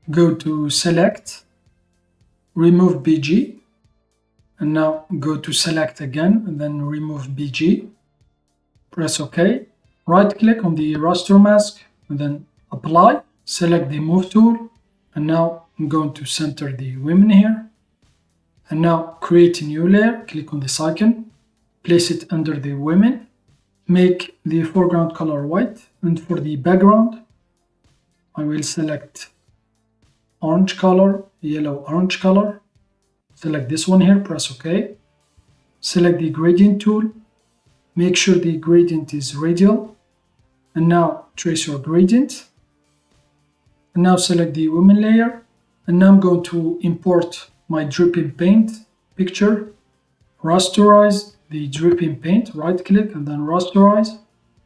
go to select, remove BG, and now go to select again and then remove BG. Press OK. Right click on the raster mask and then apply. Select the move tool, and now I'm going to center the women here. And now create a new layer, click on this icon, place it under the women, make the foreground color white, and for the background I will select orange color, yellow orange color. Select this one here, press OK. Select the gradient tool, make sure the gradient is radial, and now trace your gradient. And now select the women layer, and now I'm going to import my dripping paint picture. Rasterize the dripping paint, right click and then rasterize,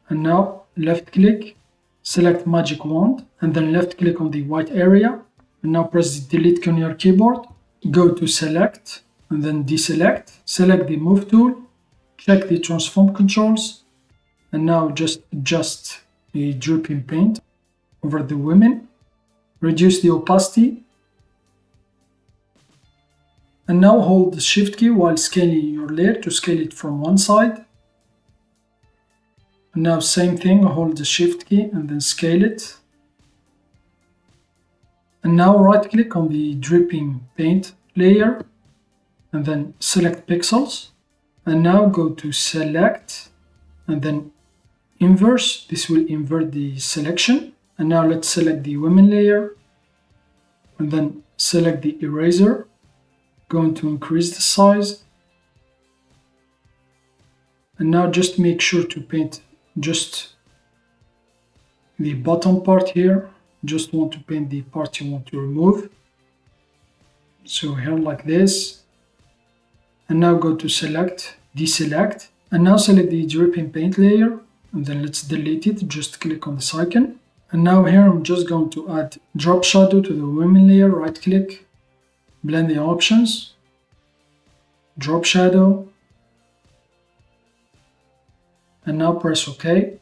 and now left click, select magic wand, and then left click on the white area, and now press the delete key on your keyboard. Go to select and then deselect, select the move tool, check the transform controls, and now just adjust the dripping paint over the women. Reduce the opacity, and now hold the shift key while scaling your layer to scale it from one side. And now same thing, hold the shift key and then scale it. And now right click on the dripping paint layer and then select pixels, and now go to select and then inverse. This will invert the selection. And now let's select the women layer and then select the eraser. Going to increase the size. And now just make sure to paint just the bottom part here. Just want to paint the part you want to remove. So here like this. And now go to select, deselect, and now select the dripping paint layer and then let's delete it. Just click on this icon. And now here I'm just going to add drop shadow to the women layer. Right click, blend the options, drop shadow, and now press OK.